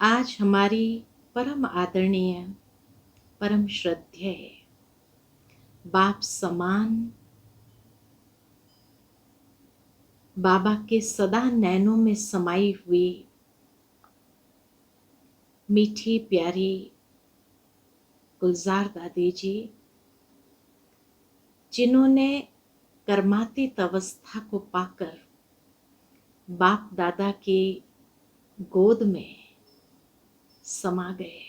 आज हमारी परम आदरणीय, परम श्रद्धेय, बाप समान बाबा के सदा नैनों में समाई हुई मीठी प्यारी गुलजार दादी जी, जिन्होंने कर्मातीत अवस्था को पाकर बाप दादा की गोद में समा गए।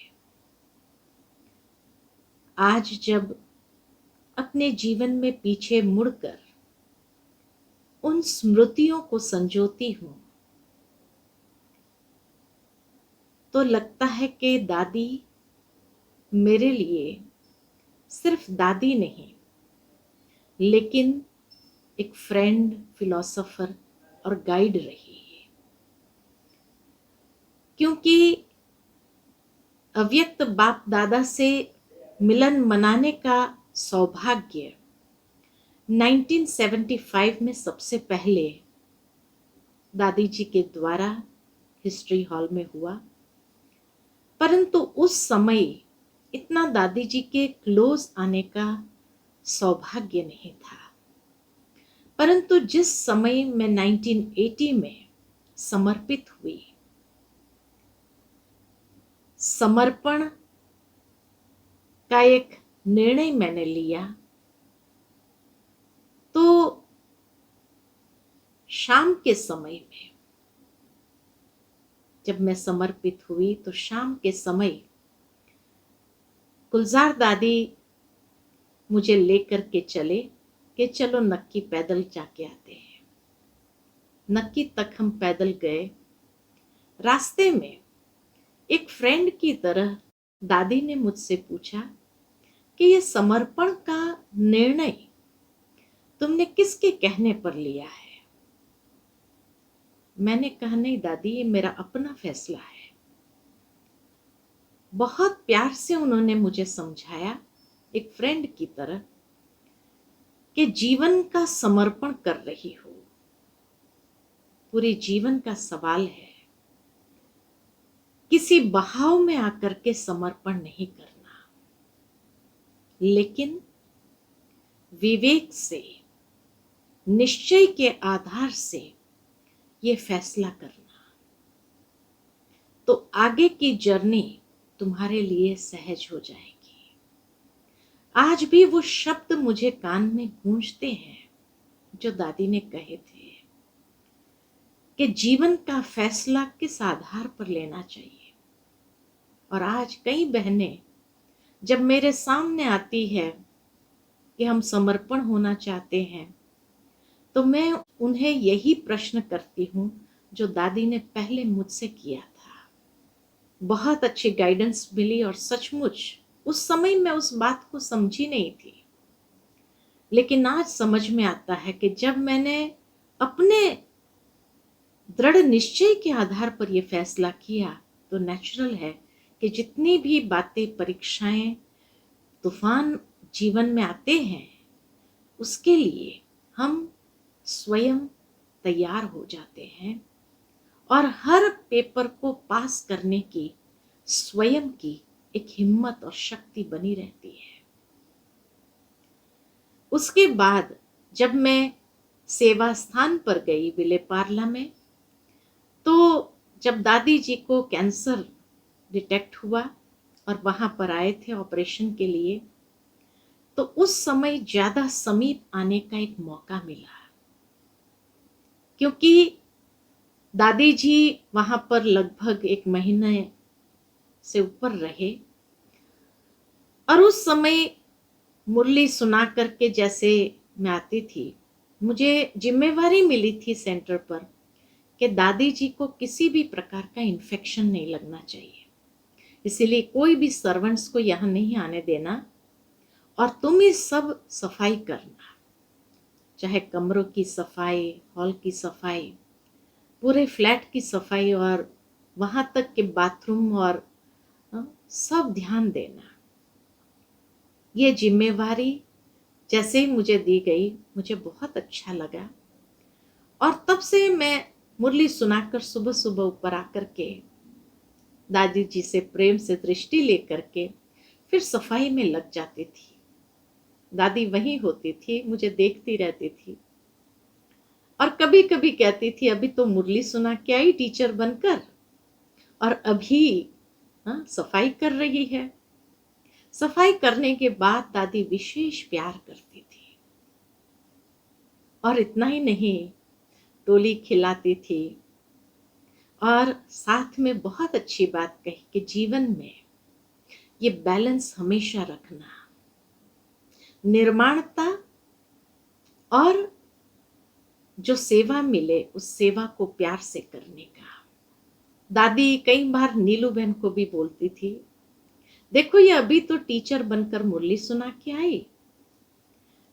आज जब अपने जीवन में पीछे मुड़कर उन स्मृतियों को संजोती हूँ तो लगता है कि दादी मेरे लिए सिर्फ दादी नहीं, लेकिन एक फ्रेंड, फिलोसोफर और गाइड रही है। क्योंकि अव्यक्त बाप दादा से मिलन मनाने का सौभाग्य 1975 में सबसे पहले दादी जी के द्वारा हिस्ट्री हॉल में हुआ, परंतु उस समय इतना दादी जी के क्लोज आने का सौभाग्य नहीं था। परंतु जिस समय मैं 1980 में समर्पित हुई, समर्पण का एक निर्णय मैंने लिया, तो शाम के समय में जब मैं समर्पित हुई तो शाम के समय गुलजार दादी मुझे लेकर के चले कि चलो नक्की पैदल जाके आते हैं। नक्की तक हम पैदल गए। रास्ते में एक फ्रेंड की तरह दादी ने मुझसे पूछा कि ये समर्पण का निर्णय तुमने किसके कहने पर लिया है? मैंने कहा, नहीं दादी, ये मेरा अपना फैसला है। बहुत प्यार से उन्होंने मुझे समझाया, एक फ्रेंड की तरह, कि जीवन का समर्पण कर रही हो, पूरे जीवन का सवाल है, किसी बहाव में आकर के समर्पण नहीं करना, लेकिन विवेक से, निश्चय के आधार से ये फैसला करना, तो आगे की जर्नी तुम्हारे लिए सहज हो जाएगी। आज भी वो शब्द मुझे कान में गूंजते हैं जो दादी ने कहे थे कि जीवन का फैसला किस आधार पर लेना चाहिए। और आज कई बहनें जब मेरे सामने आती है कि हम समर्पण होना चाहते हैं, तो मैं उन्हें यही प्रश्न करती हूँ जो दादी ने पहले मुझसे किया था। बहुत अच्छी गाइडेंस मिली और सचमुच उस समय मैं उस बात को समझी नहीं थी, लेकिन आज समझ में आता है कि जब मैंने अपने दृढ़ निश्चय के आधार पर यह फैसला किया, तो नेचुरल है कि जितनी भी बातें, परीक्षाएं, तूफान जीवन में आते हैं, उसके लिए हम स्वयं तैयार हो जाते हैं और हर पेपर को पास करने की स्वयं की एक हिम्मत और शक्ति बनी रहती है। उसके बाद जब मैं सेवा स्थान पर गई विले पार्ला में, तो जब दादी जी को कैंसर डिटेक्ट हुआ और वहां पर आए थे ऑपरेशन के लिए, तो उस समय ज्यादा समीप आने का एक मौका मिला, क्योंकि दादी जी वहां पर लगभग 1 महीने से ऊपर रहे। और उस समय मुरली सुना करके जैसे मैं आती थी, मुझे जिम्मेवारी मिली थी सेंटर पर कि दादी जी को किसी भी प्रकार का इन्फेक्शन नहीं लगना चाहिए, इसीलिए कोई भी सर्वेंट्स को यहाँ नहीं आने देना और तुम ही सब सफाई करना, चाहे कमरों की सफाई, हॉल की सफाई, पूरे फ्लैट की सफाई और वहां तक के बाथरूम और सब ध्यान देना। ये जिम्मेवारी जैसे ही मुझे दी गई, मुझे बहुत अच्छा लगा और तब से मैं मुरली सुनाकर सुबह सुबह ऊपर आकर के दादी जी से प्रेम से दृष्टि लेकर के फिर सफाई में लग जाती थी। दादी वहीं होती थी, मुझे देखती रहती थी और कभी कभी कहती थी अभी तो मुरली सुना के आई टीचर बनकर और अभी सफाई कर रही है। सफाई करने के बाद दादी विशेष प्यार करती थी और इतना ही नहीं, टोली खिलाती थी और साथ में बहुत अच्छी बात कही कि जीवन में ये बैलेंस हमेशा रखना, निर्माणता और जो सेवा मिले उस सेवा को प्यार से करने का। दादी कई बार नीलू बहन को भी बोलती थी, देखो ये अभी तो टीचर बनकर मुरली सुना के आई,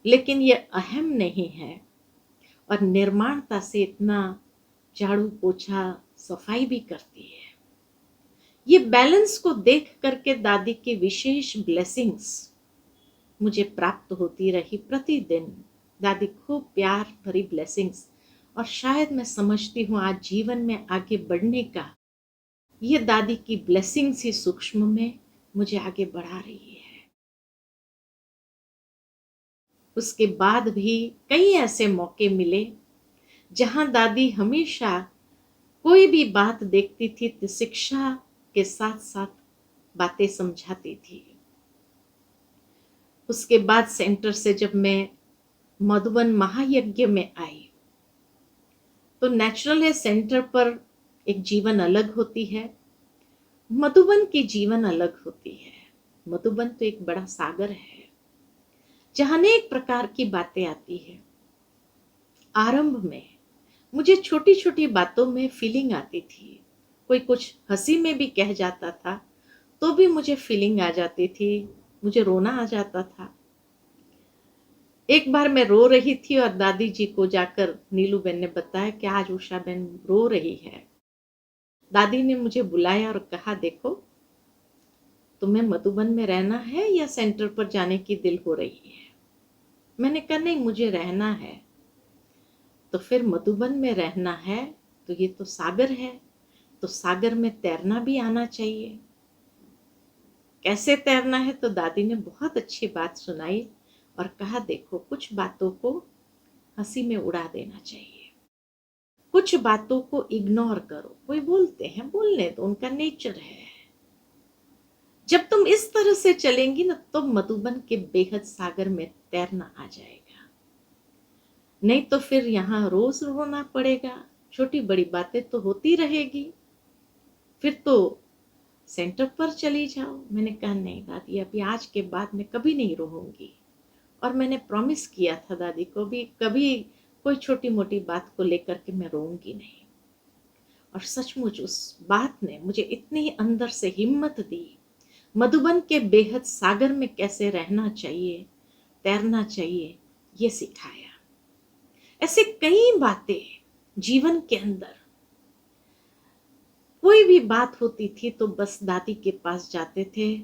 लेकिन ये अहम नहीं है और निर्माणता से इतना झाड़ू पोछा सफाई भी करती है। ये बैलेंस को देख करके दादी की विशेष ब्लेसिंग्स मुझे प्राप्त होती रही प्रतिदिन। दादी खूब प्यार भरी ब्लेसिंग्स, और शायद मैं समझती हूँ आज जीवन में आगे बढ़ने का ये दादी की ब्लेसिंग्स ही सूक्ष्म में मुझे आगे बढ़ा रही है। उसके बाद भी कई ऐसे मौके मिले जहां दादी हमेशा कोई भी बात देखती थी तो शिक्षा के साथ साथ बातें समझाती थी। उसके बाद सेंटर से जब मैं मधुबन महायज्ञ में आई तो नेचुरल है सेंटर पर एक जीवन अलग होती है, मधुबन की जीवन अलग होती है। मधुबन तो एक बड़ा सागर है जहां अनेक प्रकार की बातें आती है। आरंभ में मुझे छोटी छोटी बातों में फीलिंग आती थी, कोई कुछ हंसी में भी कह जाता था तो भी मुझे फीलिंग आ जाती थी, मुझे रोना आ जाता था। एक बार मैं रो रही थी और दादी जी को जाकर नीलू बहन ने बताया कि आज उषा बहन रो रही है। दादी ने मुझे बुलाया और कहा, देखो तुम्हें मधुबन में रहना है या सेंटर पर जाने की दिल हो रही है? मैंने कहा नहीं, मुझे रहना है। तो फिर मधुबन में रहना है तो ये तो सागर है, तो सागर में तैरना भी आना चाहिए। कैसे तैरना है? तो दादी ने बहुत अच्छी बात सुनाई और कहा, देखो कुछ बातों को हंसी में उड़ा देना चाहिए, कुछ बातों को इग्नोर करो। कोई बोलते हैं, बोलने दो, उनका नेचर है। जब तुम इस तरह से चलेंगी ना तो मधुबन के बेहद सागर में तैरना आ जाएगा। नहीं तो फिर यहाँ रोज रोना पड़ेगा, छोटी बड़ी बातें तो होती रहेगी, फिर तो सेंटर पर चली जाओ। मैंने कहा नहीं दादी, अभी आज के बाद मैं कभी नहीं रोऊंगी। और मैंने प्रॉमिस किया था दादी को भी कभी कोई छोटी मोटी बात को लेकर के मैं रोऊंगी नहीं। और सचमुच उस बात ने मुझे इतनी अंदर से हिम्मत दी, मधुबन के बेहद सागर में कैसे रहना चाहिए, तैरना चाहिए, ये सिखाया। ऐसे कई बातें जीवन के अंदर, कोई भी बात होती थी तो बस दादी के पास जाते थे,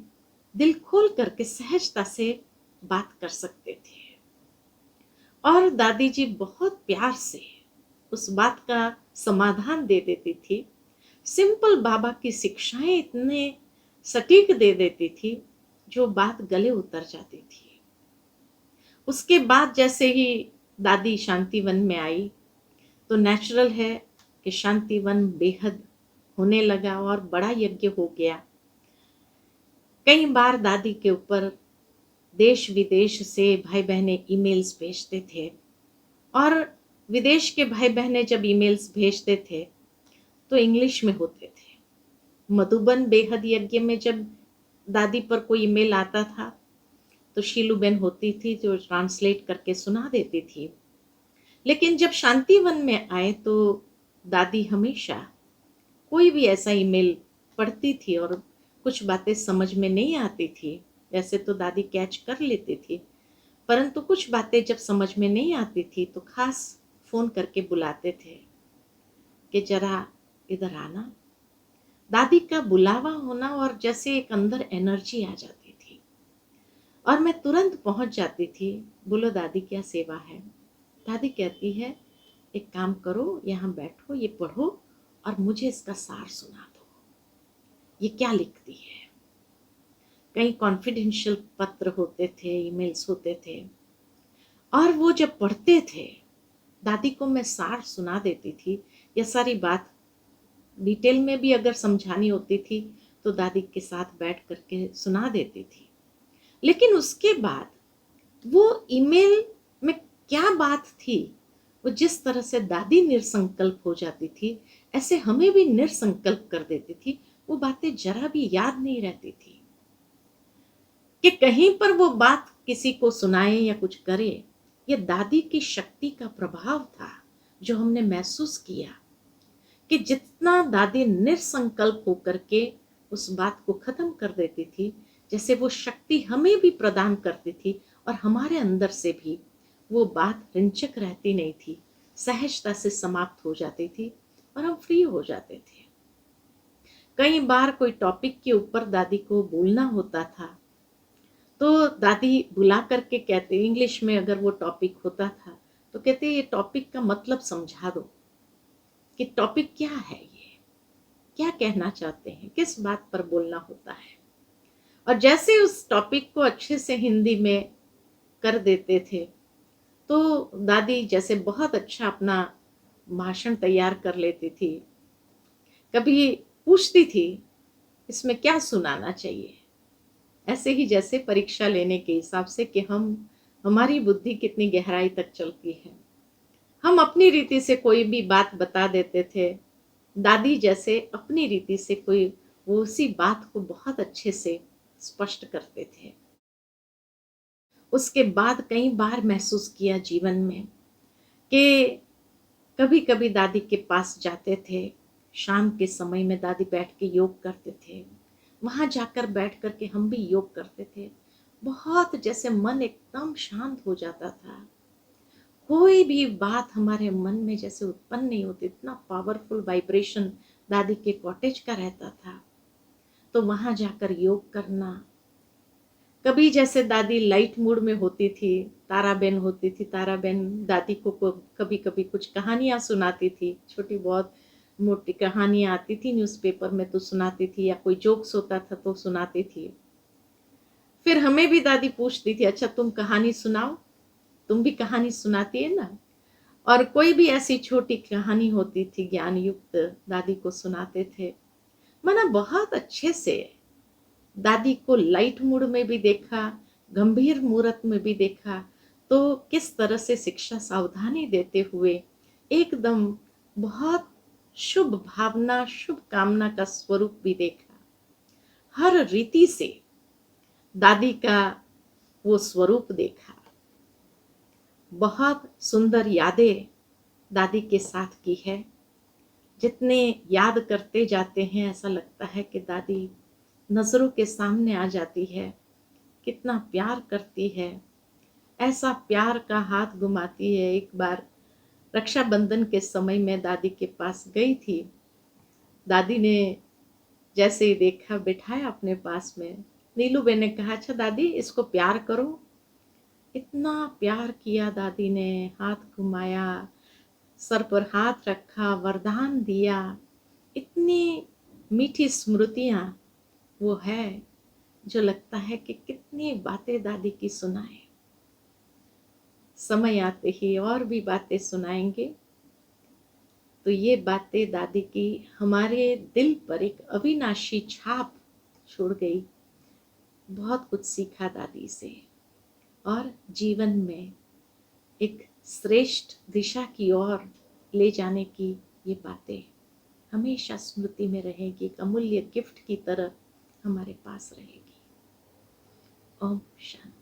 दिल खोल करके सहजता से बात कर सकते थे और दादी जी बहुत प्यार से उस बात का समाधान दे देती थी। सिंपल बाबा की शिक्षाएं इतने सटीक दे देती थी जो बात गले उतर जाती थी। उसके बाद जैसे ही दादी शांतिवन में आई तो नेचुरल है कि शांतिवन बेहद होने लगा और बड़ा यज्ञ हो गया। कई बार दादी के ऊपर देश विदेश से भाई बहनें ईमेल्स भेजते थे और विदेश के भाई बहनें जब ईमेल्स भेजते थे तो इंग्लिश में होते थे। मधुबन बेहद यज्ञ में जब दादी पर कोई ईमेल आता था तो शीलू बहन होती थी जो ट्रांसलेट करके सुना देती थी। लेकिन जब शांतिवन में आए तो दादी हमेशा कोई भी ऐसा ईमेल पढ़ती थी और कुछ बातें समझ में नहीं आती थी, वैसे तो दादी कैच कर लेती थी, परंतु कुछ बातें जब समझ में नहीं आती थी तो खास फोन करके बुलाते थे कि जरा इधर आना। दादी का बुलावा होना और जैसे एक अंदर एनर्जी आ जाती थी और मैं तुरंत पहुंच जाती थी। बोलो दादी क्या सेवा है? दादी कहती है एक काम करो, यहाँ बैठो, ये पढ़ो और मुझे इसका सार सुना दो। ये क्या लिखती है। कई कॉन्फिडेंशियल पत्र होते थे, ईमेल्स होते थे, और वो जब पढ़ते थे दादी को मैं सार सुना देती थी। यह सारी बात डिटेल में भी अगर समझानी होती थी तो दादी के साथ बैठ करके सुना देती थी। लेकिन उसके बाद वो ईमेल में क्या बात थी, वो जिस तरह से दादी निरसंकल्प हो जाती थी, ऐसे हमें भी निरसंकल्प कर देती थी। वो बातें जरा भी याद नहीं रहती थी कि कहीं पर वो बात किसी को सुनाए या कुछ करे। ये दादी की शक्ति का प्रभाव था जो हमने महसूस किया कि जितना दादी निरसंकल्प होकर के उस बात को खत्म कर देती थी, जैसे वो शक्ति हमें भी प्रदान करती थी और हमारे अंदर से भी वो बात रिंचक रहती नहीं थी, सहजता से समाप्त हो जाती थी और हम फ्री हो जाते थे। कई बार कोई टॉपिक के ऊपर दादी को बोलना होता था तो दादी बुला करके कहते, इंग्लिश में अगर वो टॉपिक होता था तो कहते ये टॉपिक का मतलब समझा दो कि टॉपिक क्या है, ये क्या कहना चाहते हैं, किस बात पर बोलना होता है। और जैसे उस टॉपिक को अच्छे से हिंदी में कर देते थे तो दादी जैसे बहुत अच्छा अपना भाषण तैयार कर लेती थी। कभी पूछती थी इसमें क्या सुनाना चाहिए, ऐसे ही जैसे परीक्षा लेने के हिसाब से कि हम हमारी बुद्धि कितनी गहराई तक चलती है। हम अपनी रीति से कोई भी बात बता देते थे, दादी जैसे अपनी रीति से कोई वो उसी बात को बहुत अच्छे से स्पष्ट करते थे। उसके बाद कई बार महसूस किया जीवन में कि कभी कभी दादी के पास जाते थे, शाम के समय में दादी बैठ के योग करते थे, वहां जाकर बैठ करके हम भी योग करते थे। बहुत जैसे मन एकदम शांत हो जाता था, कोई भी बात हमारे मन में जैसे उत्पन्न नहीं होती, इतना पावरफुल वाइब्रेशन दादी के कॉटेज का रहता था। तो वहां जाकर योग करना। कभी जैसे दादी लाइट मूड में होती थी, तारा बहन होती थी, तारा बहन दादी को कभी कभी कुछ कहानियां सुनाती थी, छोटी बहुत मोटी कहानियां आती थी न्यूज़पेपर में तो सुनाती थी, या कोई जोक्स होता था तो सुनाती थी। फिर हमें भी दादी पूछती थी, अच्छा तुम कहानी सुनाओ, तुम भी कहानी सुनाती है ना। और कोई भी ऐसी छोटी कहानी होती थी ज्ञान युक्त, दादी को सुनाते थे। मैंने बहुत अच्छे से दादी को लाइट मूड में भी देखा, गंभीर मूरत में भी देखा, तो किस तरह से शिक्षा सावधानी देते हुए एकदम बहुत शुभ भावना शुभ कामना का स्वरूप भी देखा। हर रीति से दादी का वो स्वरूप देखा। बहुत सुंदर यादें दादी के साथ की है। जितने याद करते जाते हैं ऐसा लगता है कि दादी नजरों के सामने आ जाती है, कितना प्यार करती है, ऐसा प्यार का हाथ घुमाती है। एक बार रक्षाबंधन के समय में दादी के पास गई थी, दादी ने जैसे ही देखा बिठाया अपने पास में, नीलू बेन ने कहा अच्छा दादी इसको प्यार करो। इतना प्यार किया दादी ने, हाथ घुमाया, सर पर हाथ रखा, वरदान दिया। इतनी मीठी स्मृतियां वो है जो लगता है कि कितनी बातें दादी की सुनाए। समय आते ही और भी बातें सुनाएंगे। तो ये बातें दादी की हमारे दिल पर एक अविनाशी छाप छोड़ गई। बहुत कुछ सीखा दादी से और जीवन में एक श्रेष्ठ दिशा की ओर ले जाने की ये बातें हमेशा स्मृति में रहेगी, एक अमूल्य गिफ्ट की तरह हमारे पास रहेगी। ओम शांति।